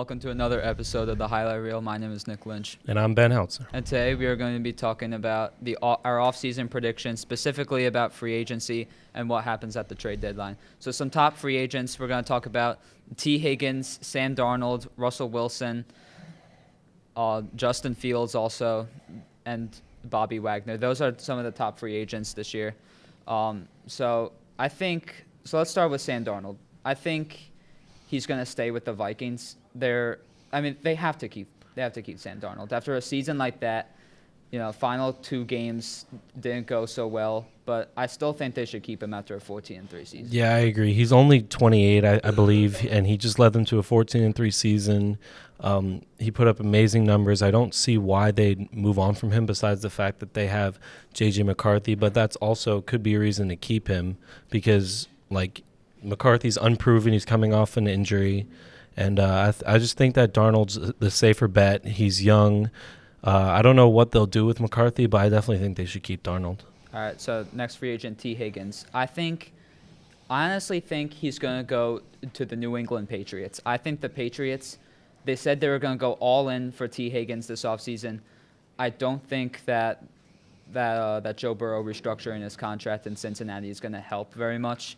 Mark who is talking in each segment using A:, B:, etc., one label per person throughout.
A: welcome to another episode of the Highlight Reel. My name is Nick Lynch.
B: And I'm Ben Heltzer.
A: And today we are going to be talking about our off-season predictions, specifically about free agency and what happens at the trade deadline. So some top free agents, we're going to talk about T. Higgins, Sam Darnold, Russell Wilson, Justin Fields also, and Bobby Wagner. Those are some of the top free agents this year. So let's start with Sam Darnold. I think he's going to stay with the Vikings. They have to keep Sam Darnold. After a season like that, final 2 games didn't go so well, but I still think they should keep him after a 14-3 season.
B: Yeah, I agree. He's only 28, I believe, and he just led them to a 14-3 season. He put up amazing numbers. I don't see why they'd move on from him besides the fact that they have J.J. McCarthy, but that's also could be a reason to keep him because, McCarthy's unproven. He's coming off an injury. And I just think that Darnold's the safer bet. He's young. I don't know what they'll do with McCarthy, but I definitely think they should keep Darnold.
A: All right, so next free agent, T. Higgins. I honestly think he's going to go to the New England Patriots. I think the Patriots, they said they were going to go all in for T. Higgins this offseason. I don't think that Joe Burrow restructuring his contract in Cincinnati is going to help very much.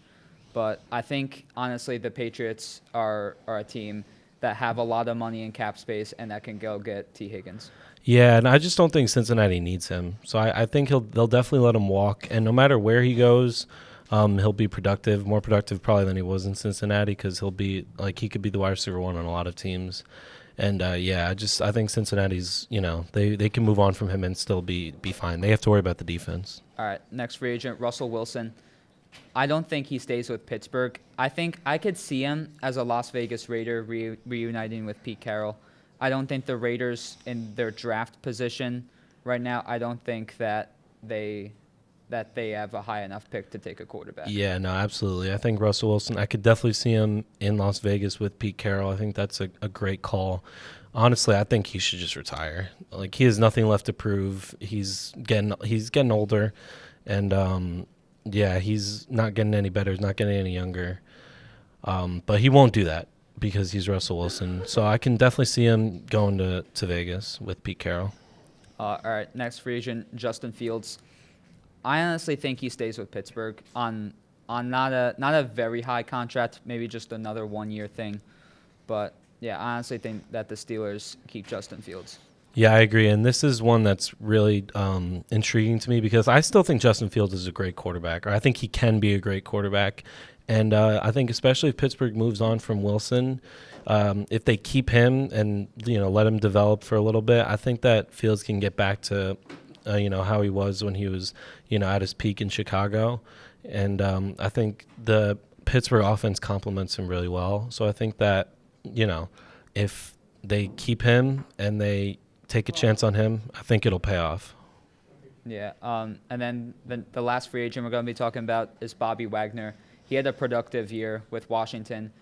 A: But I think, honestly, the Patriots are a team that have a lot of money in cap space and that can go get T. Higgins.
B: Yeah, and I just don't think Cincinnati needs him. So I think they'll definitely let him walk. And no matter where he goes, he'll be productive, more productive probably than he was in Cincinnati because he could be the wide receiver one on a lot of teams. And, I think Cincinnati's, they can move on from him and still be fine. They have to worry about the defense.
A: All right, next free agent, Russell Wilson. I don't think he stays with Pittsburgh. I think I could see him as a Las Vegas Raider reuniting with Pete Carroll. I don't think the Raiders in their draft position right now, I don't think that they have a high enough pick to take a quarterback. Yeah,
B: no, absolutely. I think Russell Wilson, I could definitely see him in Las Vegas with Pete Carroll. I think that's a great call. Honestly, I think he should just retire. He has nothing left to prove. He's getting older, and he's not getting any better. He's not getting any younger. But he won't do that because he's Russell Wilson. So I can definitely see him going to Vegas with Pete Carroll.
A: All right, next free agent, Justin Fields. I honestly think he stays with Pittsburgh on not a very high contract, maybe just another 1-year thing. But, yeah, I honestly think that the Steelers keep Justin Fields.
B: Yeah, I agree, and this is one that's really intriguing to me because I still think Justin Fields is a great quarterback, or I think he can be a great quarterback, and I think especially if Pittsburgh moves on from Wilson, if they keep him and let him develop for a little bit, I think that Fields can get back to how he was when he was at his peak in Chicago, and I think the Pittsburgh offense complements him really well. So I think that if they keep him and they take a chance on him, I think it'll pay off.
A: Yeah, and then the last free agent we're going to be talking about is Bobby Wagner. He had a productive year with Washington,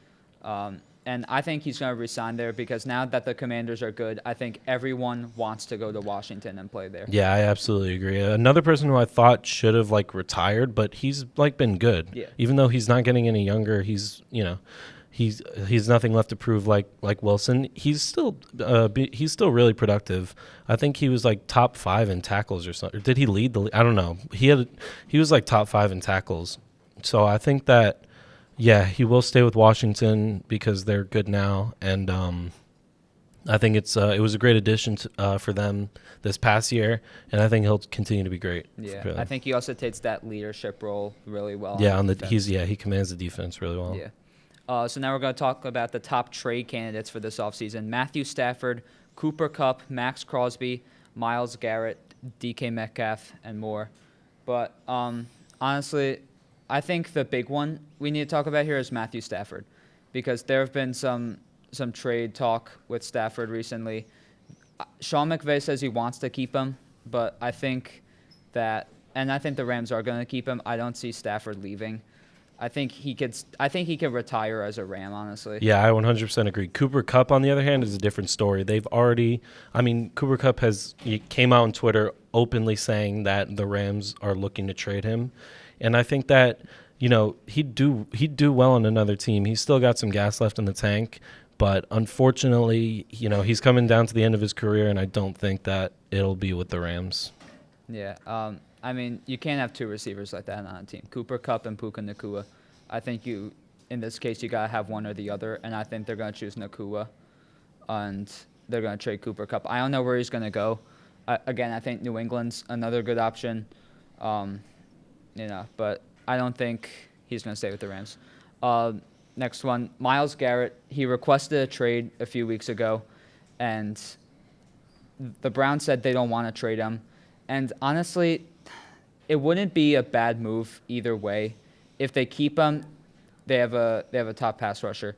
A: and I think he's going to resign there because now that the Commanders are good, I think everyone wants to go to Washington and play there.
B: Yeah, I absolutely agree. Another person who I thought should have retired, but he's been good.
A: Yeah.
B: Even though he's not getting any younger, he's nothing left to prove like Wilson. He's still really productive. I think he was top 5 in tackles or something. Or did he lead the league? I don't know. He was top 5 in tackles. So I think that he will stay with Washington because they're good now, and I think it was a great addition for them this past year, and I think he'll continue to be great.
A: Yeah, I think he also takes that leadership role really well.
B: Yeah, he commands the defense really well.
A: Yeah. So now we're going to talk about the top trade candidates for this offseason. Matthew Stafford, Cooper Kupp, Max Crosby, Myles Garrett, DK Metcalf, and more. But honestly, I think the big one we need to talk about here is Matthew Stafford because there have been some trade talk with Stafford recently. Sean McVay says he wants to keep him, but I think the Rams are going to keep him. I don't see Stafford leaving. I think he could retire as a Ram, honestly.
B: Yeah, I 100% agree. Cooper Kupp, on the other hand, is a different story. Cooper Kupp came out on Twitter openly saying that the Rams are looking to trade him. And I think that, he'd do well on another team. He's still got some gas left in the tank, But unfortunately, he's coming down to the end of his career, and I don't think that it'll be with the Rams.
A: Yeah. I mean, you can't have two receivers like that on a team. Cooper Kupp and Puka Nacua. I think in this case, you got to have one or the other, and I think they're going to choose Nacua, and they're going to trade Cooper Kupp. I don't know where he's going to go. Again, I think New England's another good option, but I don't think he's going to stay with the Rams. Next one, Myles Garrett. He requested a trade a few weeks ago, and the Browns said they don't want to trade him. And honestly, it wouldn't be a bad move either way. If they keep him, they have a top pass rusher.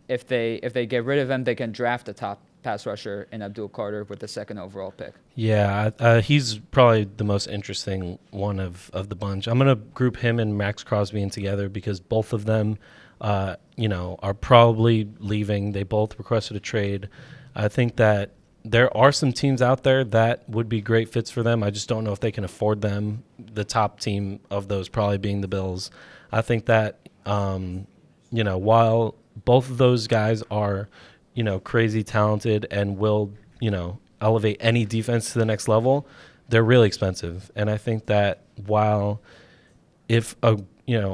A: If they get rid of him, they can draft a top pass rusher in Abdul Carter with the second overall pick.
B: Yeah, he's probably the most interesting one of the bunch. I'm going to group him and Max Crosby in together because both of them, are probably leaving. They both requested a trade. I think that there are some teams out there that would be great fits for them. I just don't know if they can afford them. The top team of those probably being the Bills. I think that, while both of those guys are, crazy talented and will, elevate any defense to the next level, they're really expensive. And I think that while if a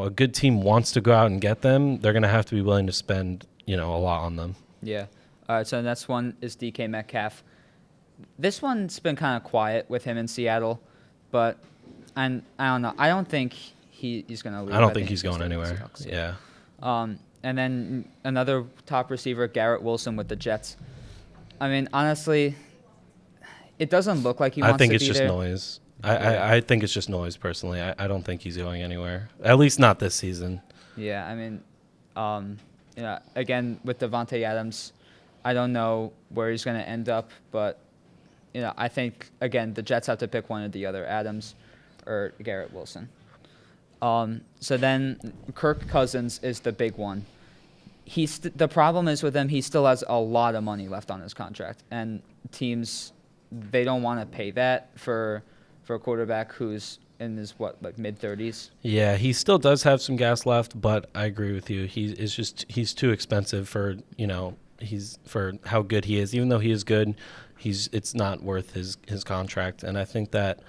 B: good team wants to go out and get them, they're going to have to be willing to spend, a lot on them.
A: Yeah. All right, so the next one is DK Metcalf. This one's been kind of quiet with him in Seattle, but I don't know. I don't think he's going to leave.
B: I don't think he's going anywhere. Yeah.
A: And then another top receiver, Garrett Wilson with the Jets. I mean, honestly, it doesn't look like he wants to be there.
B: I think it's just noise. I think it's just noise, personally. I don't think he's going anywhere, at least not this season.
A: Yeah, I mean, again, with Devontae Adams, I don't know where he's going to end up, but, I think, again, the Jets have to pick one or the other, Adams or Garrett Wilson. So then Kirk Cousins is the big one. The problem is with him, he still has a lot of money left on his contract, and teams, they don't want to pay that for a quarterback who's in his mid-30s.
B: Yeah, he still does have some gas left, but I agree with you. He's too expensive for for how good he is. Even though he is good, it's not worth his contract. And I think that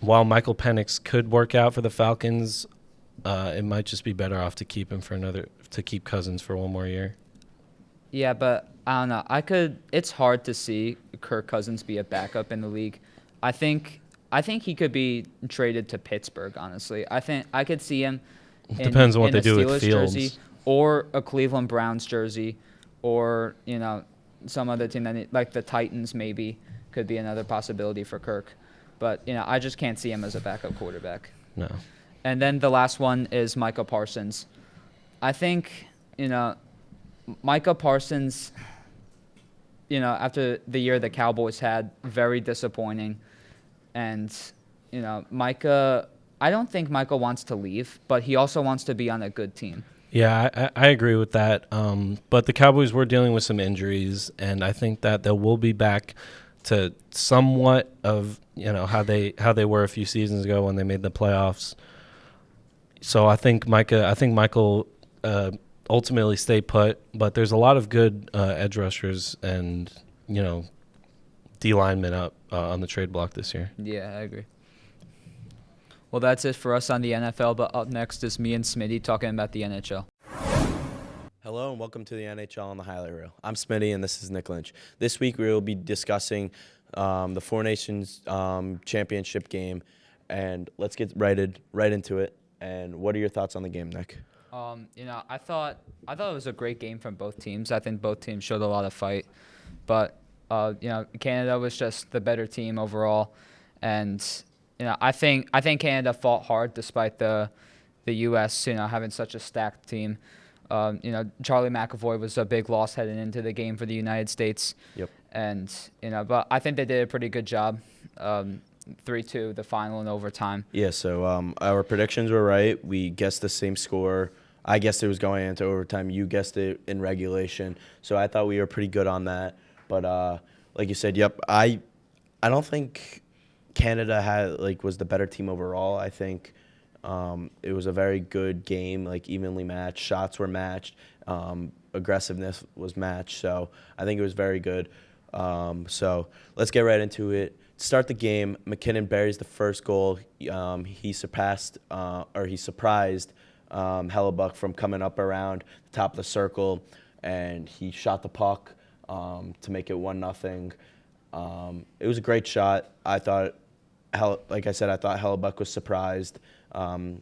B: while Michael Penix could work out for the Falcons, it might just be better off to keep him to keep Cousins for one more year.
A: Yeah, but I don't know. It's hard to see Kirk Cousins be a backup in the league. I think he could be traded to Pittsburgh, honestly. I think I could see him
B: depends on what they do
A: Steelers
B: with Fields.
A: Jersey or a Cleveland Browns jersey, or some other team like the Titans maybe could be another possibility for Kirk. But I just can't see him as a backup quarterback.
B: No.
A: And then the last one is Micah Parsons. I think Micah Parsons, after the year the Cowboys had, very disappointing. And, Micah, I don't think Micah wants to leave, but he also wants to be on a good team.
B: Yeah, I agree with that. But the Cowboys were dealing with some injuries, and I think that they will be back to somewhat of how they were a few seasons ago when they made the playoffs. So I think Michael ultimately stay put, but there's a lot of good edge rushers and D linemen up on the trade block this year.
A: Yeah, I agree. Well, that's it for us on the NFL, but up next is me and Smitty talking about the NHL.
C: Hello and welcome to the NHL on the Highlight Reel. I'm Smitty and this is Nick Lynch. This week we will be discussing the Four Nations championship game, and let's get right into it. And what are your thoughts on the game, Nick?
A: I thought it was a great game from both teams. I think both teams showed a lot of fight, but Canada was just the better team overall, and I think Canada fought hard despite the U.S. having such a stacked team. Charlie McAvoy was a big loss heading into the game for the United States.
C: Yep.
A: And but I think they did a pretty good job. 3-2, the final in overtime.
C: Yeah. So our predictions were right. We guessed the same score. I guessed it was going into overtime. You guessed it in regulation. So I thought we were pretty good on that. But like you said, yep. I don't think Canada was the better team overall. I think it was a very good game, evenly matched. Shots were matched. aggressiveness was matched. So I think it was very good. So let's get right into it. To start the game, McKinnon buries the first goal. He surprised Hellebuck from coming up around the top of the circle, and he shot the puck to make it 1-0. It was a great shot. I thought, like I said, I thought Hellebuck was surprised.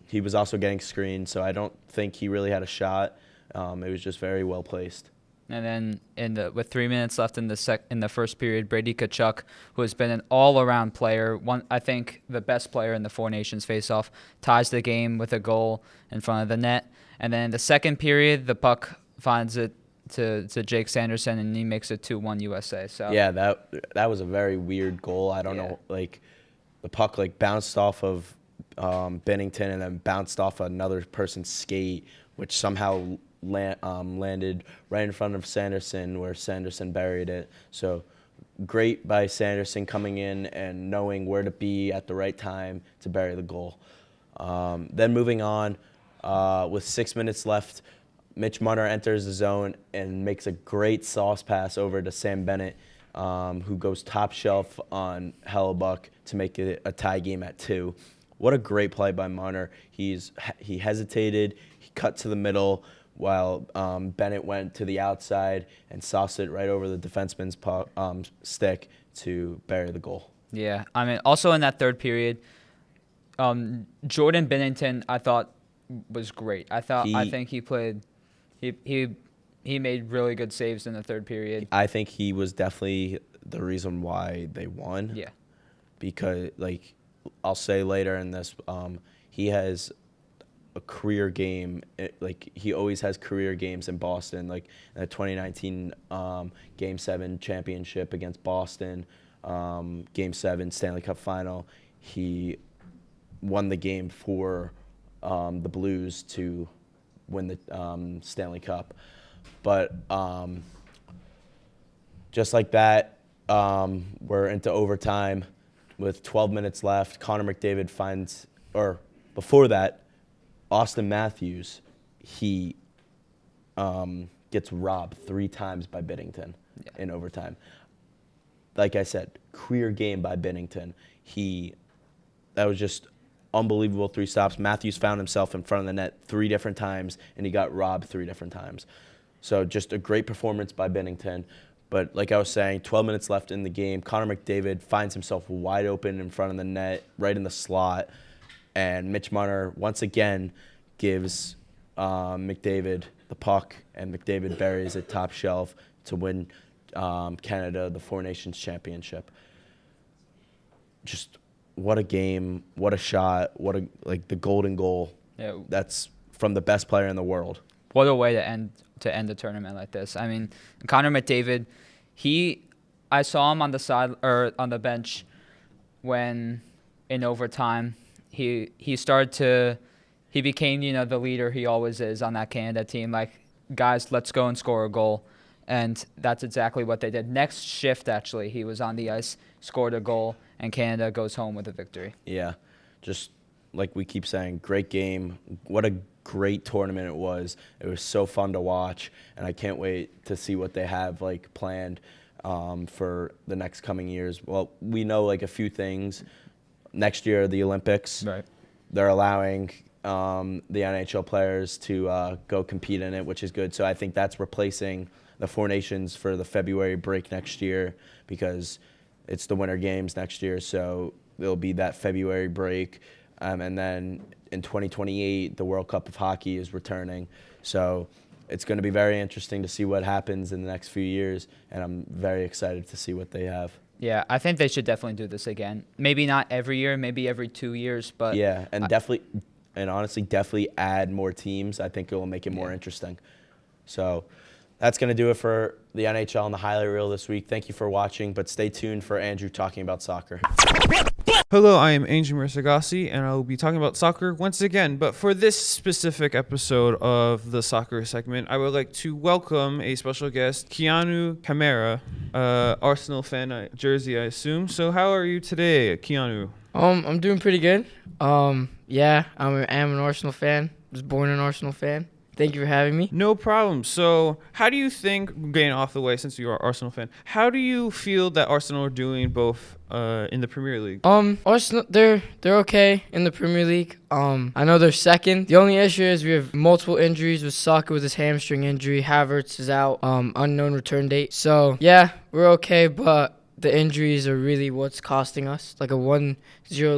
C: He was also getting screened, so I don't think he really had a shot. It was just very well placed.
A: And then with 3 minutes left in the first period, Brady Tkachuk, who has been an all-around player, I think the best player in the Four Nations face-off, ties the game with a goal in front of the net. And then in the second period, the puck finds it to Jake Sanderson, and he makes it 2-1 USA. So
C: yeah, that was a very weird goal. I don't know, like the puck bounced off of Bennington and then bounced off another person's skate, which somehow landed right in front of Sanderson, where Sanderson buried it. So great by Sanderson coming in and knowing where to be at the right time to bury the goal. Then moving on, with 6 minutes left, Mitch Marner enters the zone and makes a great sauce pass over to Sam Bennett, who goes top shelf on Hellebuck to make it a tie game at 2. What a great play by Marner. He hesitated, he cut to the middle, while Bennett went to the outside and sauced it right over the defenseman's stick to bury the goal.
A: Yeah, I mean, also in that third period, Jordan Binnington, I thought, was great. I think he played. He made really good saves in the third period.
C: I think he was definitely the reason why they won.
A: Yeah,
C: because I'll say later in this, he has a career game. He always has career games in Boston. Like in the 2019 Game 7 championship against Boston, Game 7 Stanley Cup final, he won the game for the Blues to win the Stanley Cup. But just like that, we're into overtime with 12 minutes left. Connor McDavid finds, or before that, Austin Matthews, he gets robbed 3 times by Binnington in overtime. Like I said, career game by Binnington. That was just unbelievable 3 stops. Matthews found himself in front of the net 3 different times, and he got robbed 3 different times. So just a great performance by Binnington. But like I was saying, 12 minutes left in the game. Connor McDavid finds himself wide open in front of the net, right in the slot. And Mitch Marner once again gives McDavid the puck, and McDavid buries it top shelf to win Canada the Four Nations Championship. Just what a game, what a shot, the golden goal.
A: Yeah.
C: That's from the best player in the world.
A: What a way to end the tournament like this. I mean, Connor McDavid, I saw him on the side or on the bench when in overtime. He became, the leader he always is on that Canada team. Like, guys, let's go and score a goal. And that's exactly what they did. Next shift, actually, he was on the ice, scored a goal, and Canada goes home with a victory.
C: Yeah, just like we keep saying, great game. What a great tournament it was. It was so fun to watch, and I can't wait to see what they have planned for the next coming years. Well, we know a few things. Next year, the Olympics.
A: Right.
C: They're allowing the NHL players to go compete in it, which is good. So I think that's replacing the Four Nations for the February break next year, because it's the Winter Games next year. So there'll be that February break. And then in 2028, the World Cup of Hockey is returning. So it's going to be very interesting to see what happens in the next few years. And I'm very excited to see what they have.
A: Yeah, I think they should definitely do this again. Maybe not every year, maybe every 2 years, but
C: yeah, and honestly, definitely add more teams. I think it will make it more interesting. So that's going to do it for the NHL and the highlight reel this week. Thank you for watching, but stay tuned for Andrew talking about soccer.
D: Hello, I am Angel Mirzaaghasi, and I will be talking about soccer once again. But for this specific episode of the soccer segment, I would like to welcome a special guest, Keanu Camara, Arsenal fan jersey, I assume. So how are you today, Keanu?
E: I'm doing pretty good. Yeah, I am an Arsenal fan. Was born an Arsenal fan. Thank you for having me.
D: No problem. So, how do you think, getting off the way since you are an Arsenal fan, how do you feel that Arsenal are doing both in the Premier League?
E: Arsenal, they're okay in the Premier League. I know they're second. The only issue is we have multiple injuries with Saka with his hamstring injury. Havertz is out, unknown return date. So yeah, we're okay, but the injuries are really what's costing us. Like a 1-0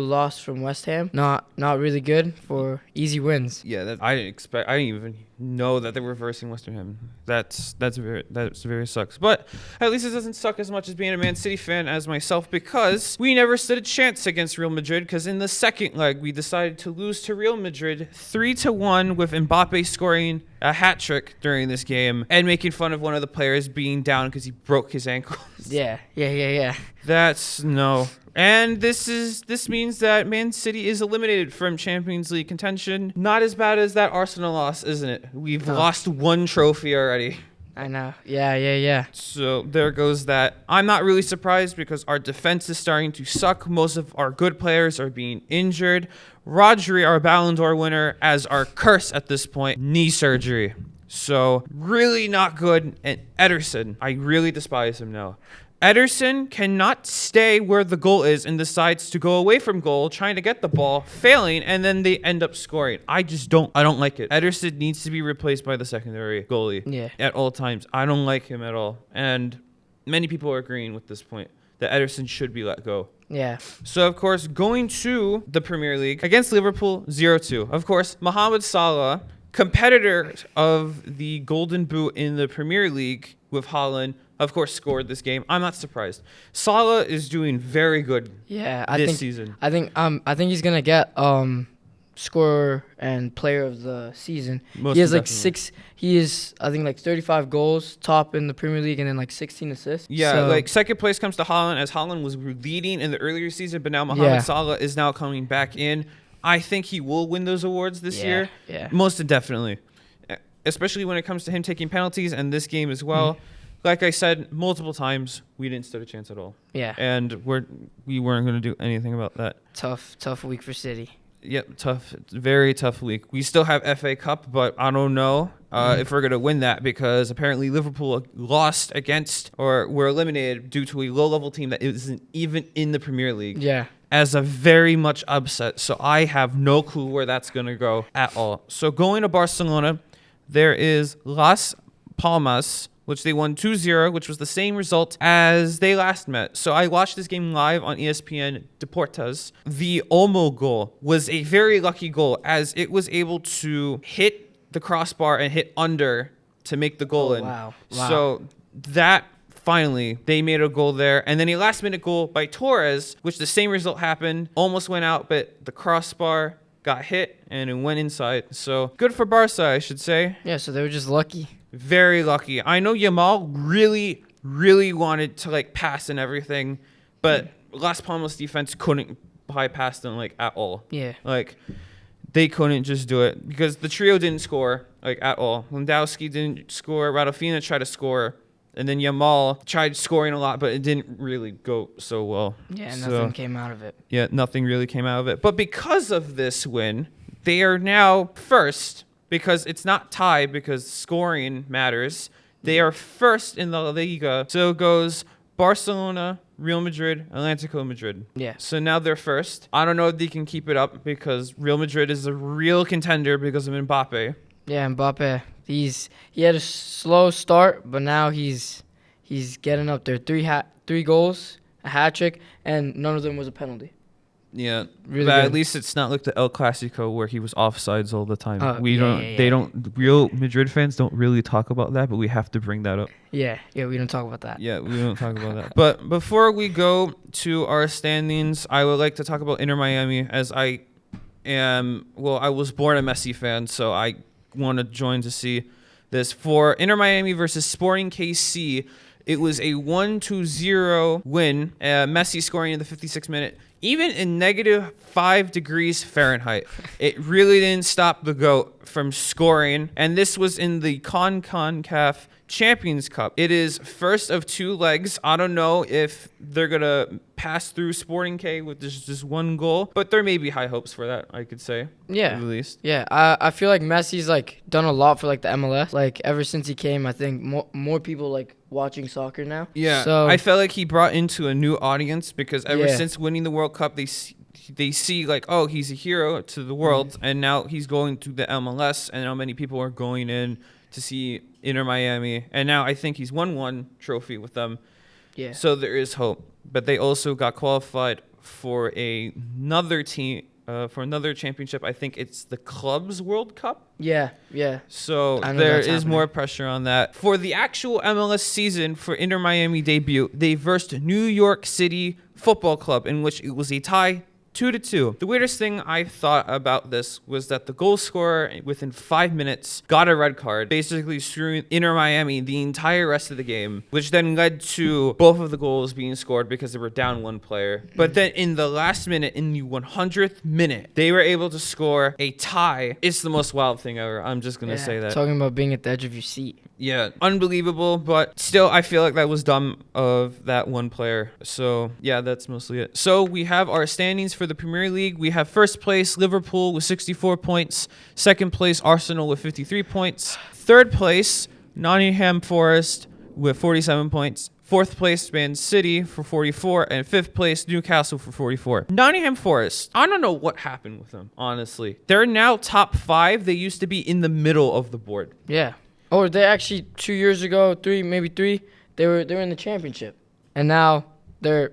E: loss from West Ham. Not really good for easy wins.
D: Yeah, I didn't even know that they were reversing West Ham. That's very sucks. But at least it doesn't suck as much as being a Man City fan as myself, because we never stood a chance against Real Madrid, because in the second leg we decided to lose to Real Madrid 3-1 with Mbappe scoring a hat trick during this game and making fun of one of the players being down because he broke his ankle.
E: Yeah.
D: That's no. And this means that Man City is eliminated from Champions League contention. Not as bad as that Arsenal loss, isn't it? We've lost one trophy already.
E: I know. Yeah.
D: So there goes that. I'm not really surprised because our defense is starting to suck. Most of our good players are being injured. Rodri, our Ballon d'Or winner, as our curse at this point, knee surgery. So really not good. And Ederson, I really despise him now. Ederson cannot stay where the goal is and decides to go away from goal, trying to get the ball, failing, and then they end up scoring. I don't like it. Ederson needs to be replaced by the secondary goalie at all times. I don't like him at all. And many people are agreeing with this point that Ederson should be let go.
E: Yeah.
D: So, of course, going to the Premier League against Liverpool, 0-2. Of course, Mohamed Salah, competitor of the Golden Boot in the Premier League with Haaland, of course, scored this game. I'm not surprised. Salah is doing very good this season.
E: I think he's gonna get scorer and player of the season. He has He is, I think, 35 goals, top in the Premier League, and then 16 assists.
D: Yeah, so, second place comes to Haaland, as Haaland was leading in the earlier season, but now Mohamed Salah is now coming back in. I think he will win those awards this year.
E: Yeah.
D: Most definitely. Especially when it comes to him taking penalties and this game as well. Like I said multiple times, we didn't stand a chance at all.
E: Yeah.
D: And we weren't going to do anything about that.
E: Tough week for City.
D: Yep, tough. Very tough week. We still have FA Cup, but I don't know if we're going to win that, because apparently Liverpool lost against, or were eliminated due to a low-level team that isn't even in the Premier League.
E: Yeah.
D: As a very much upset. So I have no clue where that's going to go at all. So going to Barcelona, there is Las Palmas, which they won 2-0, which was the same result as they last met. So I watched this game live on ESPN Deportes. The Olmo goal was a very lucky goal, as it was able to hit the crossbar and hit under to make the goal in.
E: Wow.
D: So that, finally, they made a goal there. And then a last-minute goal by Torres, which the same result happened. Almost went out, but the crossbar got hit and it went inside. So good for Barca, I should say.
E: Yeah, so they were just lucky.
D: Very lucky. I know Yamal really, really wanted to pass and everything, but Las Palmas defense couldn't bypass them at all.
E: Yeah.
D: They couldn't just do it because the trio didn't score at all. Lewandowski didn't score. Rafinha tried to score, and then Yamal tried scoring a lot, but it didn't really go so well.
E: Yeah, nothing came out of it.
D: Yeah, nothing really came out of it. But because of this win, they are now first. Because it's not tied, because scoring matters. They are first in the La Liga. So it goes Barcelona, Real Madrid, Atlético Madrid.
E: Yeah.
D: So now they're first. I don't know if they can keep it up, because Real Madrid is a real contender because of Mbappe.
E: Yeah, Mbappe. He had a slow start, but now he's getting up there. 3 goals, a hat trick, and none of them was a penalty.
D: Yeah,
E: really
D: but
E: good.
D: At least it's not like the El Clasico where he was offsides all the time.
E: They
D: don't. Real Madrid fans don't really talk about that, but we have to bring that up.
E: Yeah, we don't talk about that.
D: Yeah, we don't talk about that. But before we go to our standings, I would like to talk about Inter Miami, as I was born a Messi fan, so I want to join to see this. For Inter Miami versus Sporting KC, it was a 1-0 win. Messi scoring in the 56th minute. Even in negative 5 degrees Fahrenheit, it really didn't stop the GOAT from scoring. And this was in the CONCACAF Champions Cup. It is first of 2 legs. I don't know if they're going to pass through Sporting K with just one goal, but there may be high hopes for that, I could say.
E: Yeah.
D: At least.
E: Yeah, I feel like Messi's like done a lot for like the MLS. Like ever since he came, I think more people like watching soccer now.
D: Yeah.
E: So
D: I felt like he brought into a new audience because ever
E: Yeah.
D: since winning the World Cup, they see like, oh, he's a hero to the world, and now he's going to the MLS, and now many people are going in to see Inter Miami, and now I think he's won 1 trophy with them.
E: yeah.
D: So there is hope. But they also got qualified for another team, for another championship. I think it's the Clubs World Cup.
E: Yeah.
D: So
E: I know
D: there
E: that's
D: is
E: happening.
D: more pressure on that. For the actual MLS season for Inter Miami debut, they versed New York City Football Club, in which it was a tie 2-2. The weirdest thing I thought about this was that the goal scorer within 5 minutes got a red card, basically screwing Inter Miami the entire rest of the game, which then led to both of the goals being scored because they were down 1 player. But then in the last minute, in the 100th minute, they were able to score a tie. It's the most wild thing ever. I'm just going to say that.
E: Talking about being at the edge of your seat.
D: Yeah, unbelievable, but still, I feel like that was dumb of that 1 player. So, yeah, that's mostly it. So, we have our standings for the Premier League. We have first place, Liverpool, with 64 points. Second place, Arsenal, with 53 points. Third place, Nottingham Forest, with 47 points. Fourth place, Man City, for 44. And fifth place, Newcastle, for 44. Nottingham Forest, I don't know what happened with them, honestly. They're now top 5. They used to be in the middle of the board.
E: Yeah. Or they actually 2 years ago, maybe 3, they were in the championship, and now they're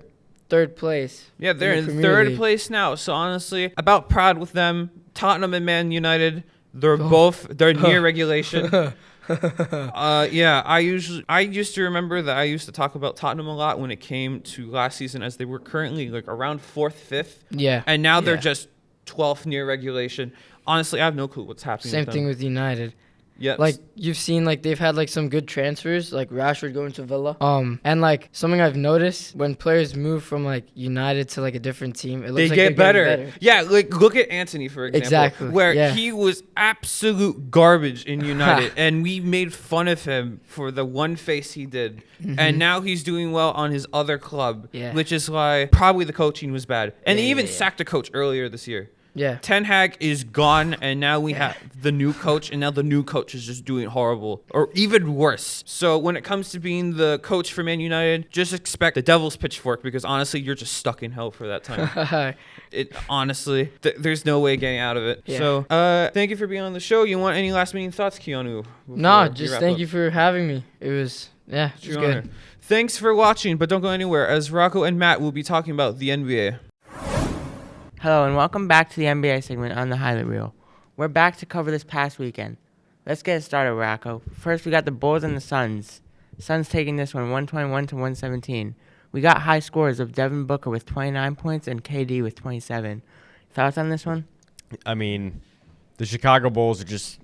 E: third place.
D: Yeah, they're
E: the
D: in
E: Premier
D: third
E: League.
D: place now. So honestly, about proud with them. Tottenham and Man United, they're near regulation. Yeah, I used to remember that I used to talk about Tottenham a lot when it came to last season, as they were currently like around 4th, 5th.
E: Yeah.
D: And now they're
E: Yeah.
D: just 12th near regulation. Honestly, I have no clue what's happening.
E: Same
D: with
E: thing
D: them.
E: with United.
D: Yeah.
E: Like you've seen, like they've had like some good transfers, like Rashford going to Villa. And like something I've noticed when players move from like United to like a different team, it looks
D: they
E: like
D: get
E: they're
D: better.
E: getting better.
D: Yeah, like look at Anthony, for example.
E: Exactly,
D: Where
E: yeah.
D: he was absolute garbage in United, and we made fun of him for the one face he did. And now he's doing well on his other club,
E: Yeah.
D: which is why probably the coaching was bad. And they even
E: yeah.
D: sacked a coach earlier this year.
E: Yeah.
D: Ten Hag is gone, and now we have the new coach, and now the new coach is just doing horrible, or even worse. So when it comes to being the coach for Man United, just expect the devil's pitchfork, because honestly, you're just stuck in hell for that time. Honestly, there's no way getting out of it.
E: Yeah.
D: So thank you for being on the show. You want any last minute thoughts, Keanu?
E: No, just thank you for having me. It was it was
D: Your
E: good.
D: honor. Thanks for watching, but don't go anywhere, as Rocco and Matt will be talking about the NBA.
F: Hello and welcome back to the NBA segment on the highlight reel. We're back to cover this past weekend. Let's get it started, Rocco. First, we got the Bulls and the Suns. Suns taking this one 121 to 117. We got high scores of Devin Booker with 29 points and KD with 27. Thoughts on this one?
G: I mean, the Chicago Bulls are just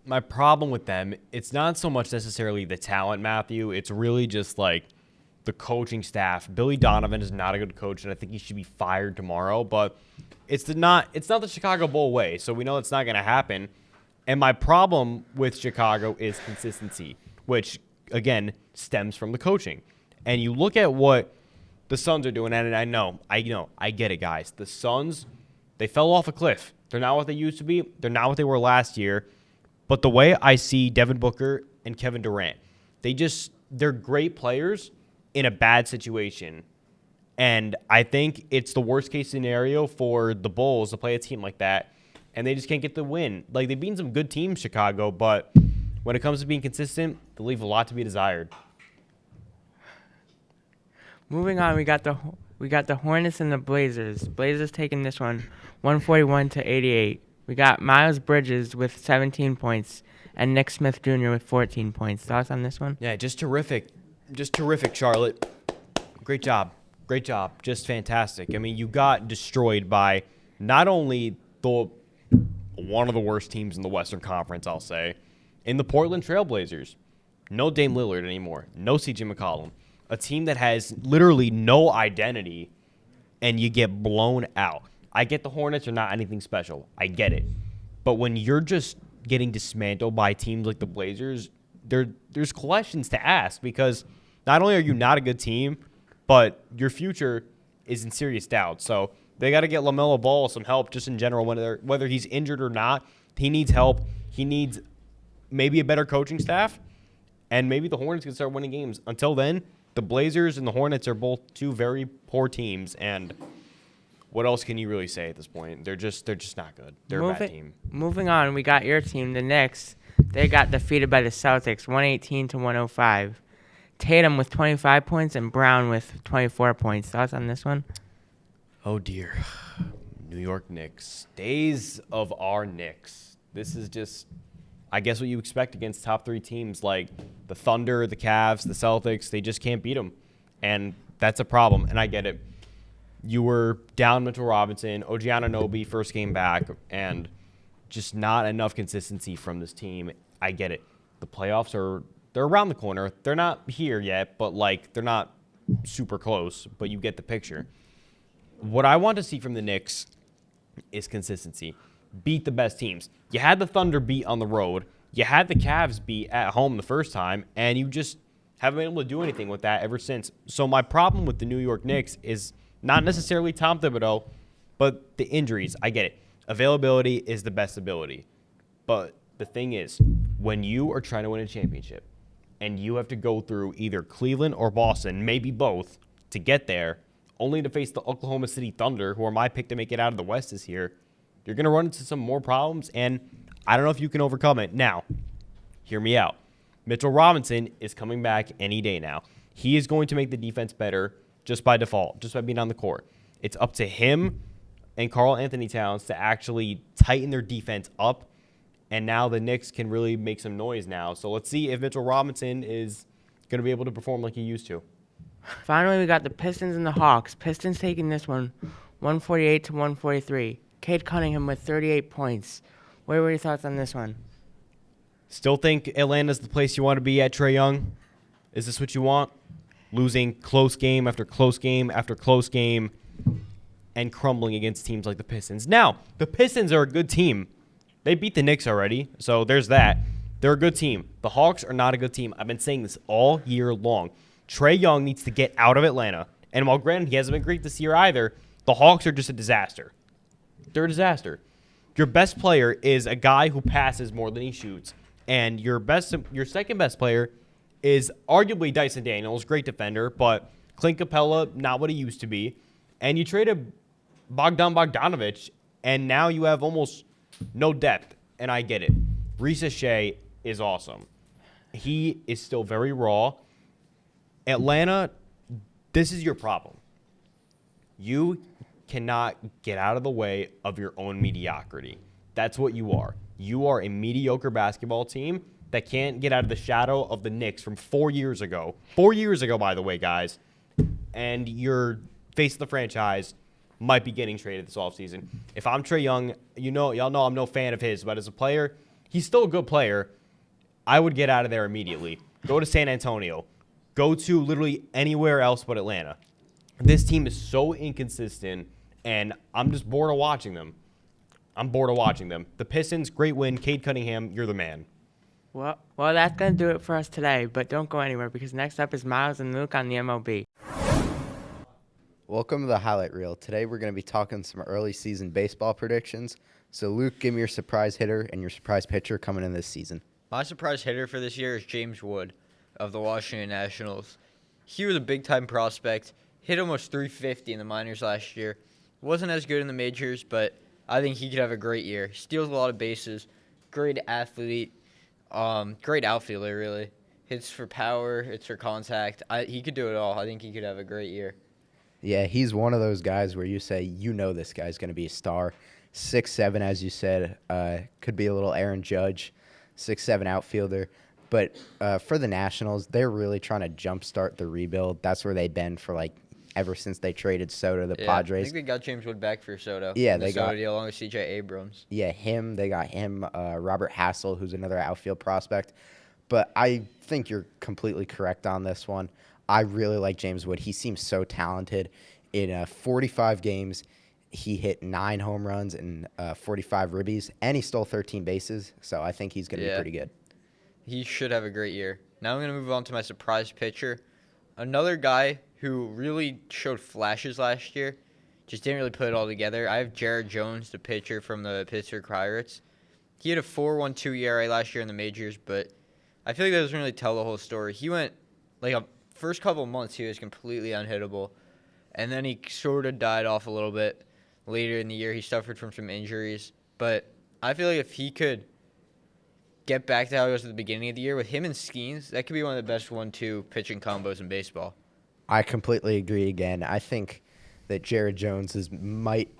G: my problem with them. It's not so much necessarily the talent, Matthew. It's really just like the coaching staff. Billy Donovan is not a good coach, and I think he should be fired tomorrow. But it's not the Chicago Bull way, so we know it's not going to happen. And my problem with Chicago is consistency, which again stems from the coaching. And you look at what the Suns are doing, and I get it, guys. The Suns, they fell off a cliff. They're not what they used to be. They're not what they were last year. But the way I see Devin Booker and Kevin Durant, they're great players in a bad situation. And I think it's the worst case scenario for the Bulls to play a team like that, and they just can't get the win. Like, they've beaten some good teams, Chicago, but when it comes to being consistent, they leave a lot to be desired.
F: Moving on, we got the Hornets and the Blazers. Blazers taking this one 141 to 88. We got Miles Bridges with 17 points and Nick Smith Jr. with 14 points. Thoughts on this one?
G: Yeah, just terrific. Just terrific, Charlotte. Great job. Great job. Just fantastic. I mean, you got destroyed by not only one of the worst teams in the Western Conference, I'll say, in the Portland Trailblazers. No Dame Lillard anymore. No CJ McCollum. A team that has literally no identity and you get blown out. I get the Hornets are not anything special. I get it. But when you're just getting dismantled by teams like the Blazers, there's questions to ask because not only are you not a good team, but your future is in serious doubt. So they got to get LaMelo Ball some help just in general, whether he's injured or not. He needs help. He needs maybe a better coaching staff, and maybe the Hornets can start winning games. Until then, the Blazers and the Hornets are both two very poor teams, and what else can you really say at this point? They're just not good. They're a bad team.
F: Moving on, we got your team, the Knicks. They got defeated by the Celtics, 118-105. Tatum with 25 points and Brown with 24 points. Thoughts on this one?
G: Oh, dear. New York Knicks. Days of our Knicks. This is just, I guess, what you expect against top three teams like the Thunder, the Cavs, the Celtics. They just can't beat them, and that's a problem, and I get it. You were down Mitchell Robinson, OG Anunoby, first game back, and just not enough consistency from this team. I get it. The playoffs they're around the corner. They're not here yet, but they're not super close, but you get the picture. What I want to see from the Knicks is consistency. Beat the best teams. You had the Thunder beat on the road. You had the Cavs beat at home the first time, and you just haven't been able to do anything with that ever since. So my problem with the New York Knicks is not necessarily Tom Thibodeau, but the injuries. I get it. Availability is the best ability. But the thing is, when you are trying to win a championship and you have to go through either Cleveland or Boston, maybe both, to get there, only to face the Oklahoma City Thunder, who are my pick to make it out of the West this year, you're going to run into some more problems, and I don't know if you can overcome it. Now, hear me out. Mitchell Robinson is coming back any day now. He is going to make the defense better just by default, just by being on the court. It's up to him and Karl Anthony Towns to actually tighten their defense up, and now the Knicks can really make some noise now. So let's see if Mitchell Robinson is going to be able to perform like he used to.
F: Finally, we got the Pistons and the Hawks. Pistons taking this one, 148-143. Cade Cunningham with 38 points. What were your thoughts on this one?
G: Still think Atlanta's the place you want to be at, Trae Young? Is this what you want? Losing close game after close game after close game and crumbling against teams like the Pistons. Now, the Pistons are a good team. They beat the Knicks already, so there's that. They're a good team. The Hawks are not a good team. I've been saying this all year long. Trae Young needs to get out of Atlanta. And while granted he hasn't been great this year either, the Hawks are just a disaster. They're a disaster. Your best player is a guy who passes more than he shoots. And your second best player is arguably Dyson Daniels, great defender, but Clint Capella, not what he used to be. And you traded Bogdanovich, and now you have almost no depth, and I get it. Reese Shea is awesome. He is still very raw. Atlanta, this is your problem. You cannot get out of the way of your own mediocrity. That's what you are. You are a mediocre basketball team that can't get out of the shadow of the Knicks from 4 years ago. 4 years ago, by the way, guys. And your face of the franchise might be getting traded this offseason. If I'm Trae Young, y'all know I'm no fan of his, but as a player, he's still a good player. I would get out of there immediately. Go to San Antonio. Go to literally anywhere else but Atlanta. This team is so inconsistent, and I'm just bored of watching them. I'm bored of watching them. The Pistons, great win. Cade Cunningham, you're the man.
F: Well, that's going to do it for us today, but don't go anywhere because next up is Myles and Luke on the MLB.
H: Welcome to the highlight reel. Today we're going to be talking some early season baseball predictions. So Luke, give me your surprise hitter and your surprise pitcher coming in this season.
I: My surprise hitter for this year is James Wood of the Washington Nationals. He was a big-time prospect, hit almost 350 in the minors last year. Wasn't as good in the majors, but I think he could have a great year. Steals a lot of bases, great athlete, great outfielder, really. Hits for power, hits for contact. He could do it all. I think he could have a great year.
H: Yeah, he's one of those guys where you say, this guy's going to be a star. 6'7", as you said, could be a little Aaron Judge, 6'7" outfielder. But for the Nationals, they're really trying to jumpstart the rebuild. That's where they've been for, ever since they traded Soto to the Padres.
I: I think they got James Wood back for Soto.
H: Yeah, they got
I: Soto along with C.J. Abrams.
H: Yeah, him. They got him, Robert Hassel, who's another outfield prospect. But I think you're completely correct on this one. I really like James Wood. He seems so talented. In 45 games, he hit 9 home runs and 45 ribbies, and he stole 13 bases. So I think he's going to be pretty good.
I: He should have a great year. Now I'm going to move on to my surprise pitcher. Another guy who really showed flashes last year, just didn't really put it all together. I have Jared Jones, the pitcher from the Pittsburgh Pirates. He had a 4.12 ERA last year in the majors, but I feel like that doesn't really tell the whole story. He went, first couple of months, he was completely unhittable, and then he sort of died off a little bit. Later in the year, he suffered from some injuries, but I feel like if he could get back to how he was at the beginning of the year with him and Skeens, that could be one of the best 1-2 pitching combos in baseball.
H: I completely agree again. I think that Jared Jones might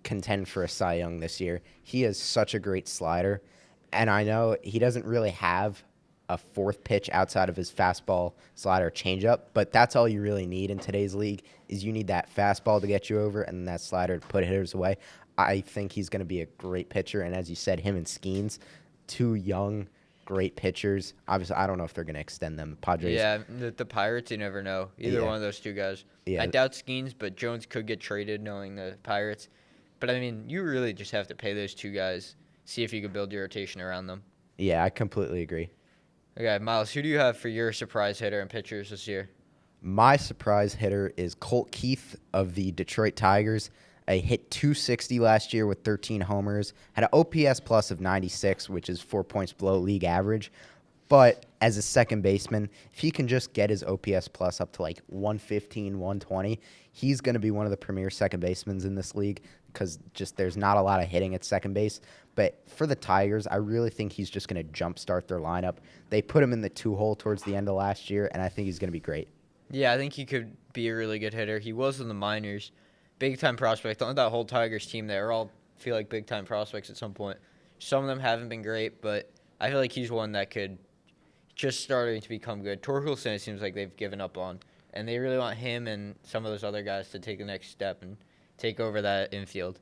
H: contend for a Cy Young this year. He has such a great slider, and I know he doesn't really have a fourth pitch outside of his fastball, slider, changeup, but that's all you really need in today's league is you need that fastball to get you over and that slider to put hitters away. I think he's going to be a great pitcher, and as you said, him and Skeens, 2 young, great pitchers. Obviously, I don't know if they're going to extend them. Padres.
I: Yeah, the Pirates, you never know. Either one of those 2 guys.
H: Yeah.
I: I doubt Skeens, but Jones could get traded knowing the Pirates. But, I mean, you really just have to pay those 2 guys, see if you can build your rotation around them.
H: Yeah, I completely agree.
I: Okay, Myles, who do you have for your surprise hitter and pitchers this year?
H: My surprise hitter is Colt Keith of the Detroit Tigers. He hit 260 last year with 13 homers, had an OPS plus of 96, which is 4 points below league average. But as a second baseman, if he can just get his OPS plus up to 115, 120, he's going to be one of the premier second basemen in this league because just there's not a lot of hitting at second base. But for the Tigers, I really think he's just going to jumpstart their lineup. They put him in the 2-hole towards the end of last year, and I think he's going to be great.
I: Yeah, I think he could be a really good hitter. He was in the minors. Big-time prospect. On that whole Tigers team, they all feel like big-time prospects at some point. Some of them haven't been great, but I feel like he's one that could just starting to become good. Torkelson, it seems like they've given up on, and they really want him and some of those other guys to take the next step and take over that infield.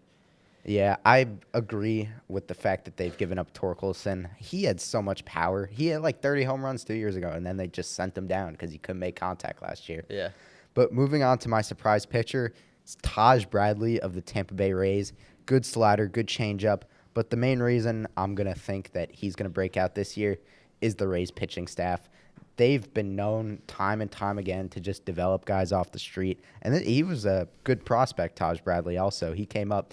H: Yeah, I agree with the fact that they've given up Torkelson. He had so much power. He had 30 home runs 2 years ago, and then they just sent him down because he couldn't make contact last year.
I: Yeah.
H: But moving on to my surprise pitcher, it's Taj Bradley of the Tampa Bay Rays. Good slider, good changeup. But the main reason I'm going to think that he's going to break out this year is the Rays pitching staff. They've been known time and time again to just develop guys off the street. And he was a good prospect, Taj Bradley also. He came up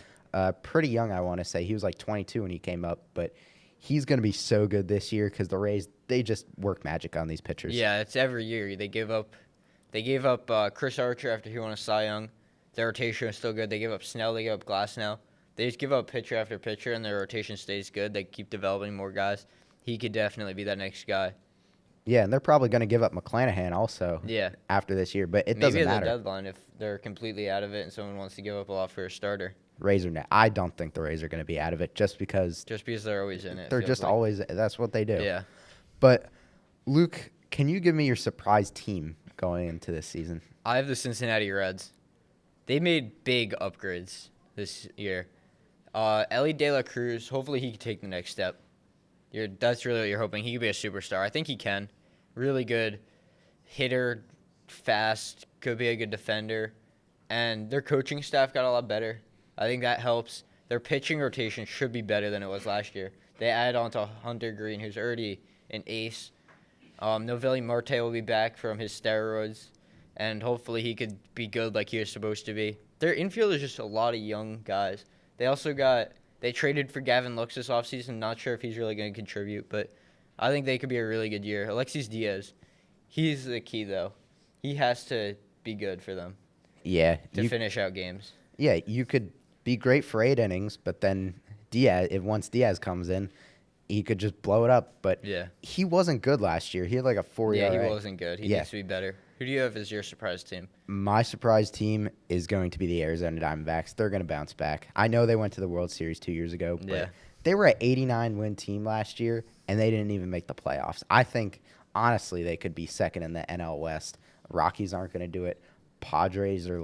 H: pretty young, I want to say. He was 22 when he came up. But he's going to be so good this year because the Rays, they just work magic on these pitchers.
I: Yeah, it's every year. They gave up Chris Archer after he won a Cy Young. Their rotation is still good. They give up Snell. They give up Glasnow. They just give up pitcher after pitcher, and their rotation stays good. They keep developing more guys. He could definitely be that next guy.
H: Yeah, and they're probably going to give up McClanahan also after this year, but it doesn't matter.
I: Maybe at the deadline if they're completely out of it and someone wants to give up a lot for a starter.
H: Rays are I don't think the Rays are going to be out of it just because
I: they're always in it.
H: They're just always – that's what they do.
I: Yeah.
H: But, Luke, can you give me your surprise team going into this season?
I: I have the Cincinnati Reds. They made big upgrades this year. Ellie De La Cruz, hopefully he can take the next step. That's really what you're hoping. He could be a superstar. I think he can. Really good hitter, fast, could be a good defender. And their coaching staff got a lot better. I think that helps. Their pitching rotation should be better than it was last year. They added on to Hunter Green, who's already an ace. Novelli Marte will be back from his steroids, and hopefully he could be good like he was supposed to be. Their infield is just a lot of young guys. They traded for Gavin Lux this offseason. Not sure if he's really going to contribute, but I think they could be a really good year. Alexis Diaz, he's the key, though. He has to be good for them.
H: Yeah.
I: To finish out games.
H: Yeah, you could be great for 8 innings, but then once Diaz comes in, he could just blow it up. But he wasn't good last year. He had a 4 ERA.
I: Yeah, he wasn't good. He needs to be better. Who do you have as your surprise team?
H: My surprise team is going to be the Arizona Diamondbacks. They're going to bounce back. I know they went to the World Series 2 years ago, but they were an 89-win team last year, and they didn't even make the playoffs. I think, honestly, they could be second in the NL West. Rockies aren't going to do it. Padres are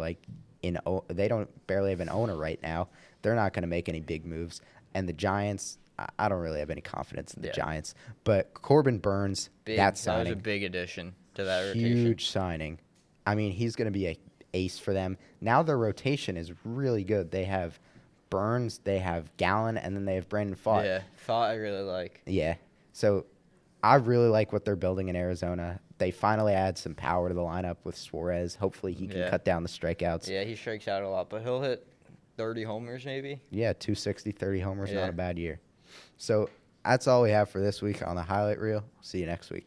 H: they don't barely have an owner right now. They're not going to make any big moves. And the Giants, I don't really have any confidence in the Giants. But Corbin Burns, that signing.
I: That was a big addition to that rotation.
H: Huge signing. I mean, he's going to be ace for them. Now their rotation is really good. They have Burns, they have Gallon, and then they have Brandon Pfaadt.
I: Yeah, Thought I really like.
H: Yeah. So I really like what they're building in Arizona. They finally add some power to the lineup with Suarez. Hopefully he can
I: Yeah.
H: cut down the strikeouts.
I: Yeah, he strikes out a lot, but he'll hit 30 homers maybe.
H: Yeah, 260, 30 homers,
I: Yeah.
H: not a bad year. So that's all we have for this week on the highlight reel. See you next week.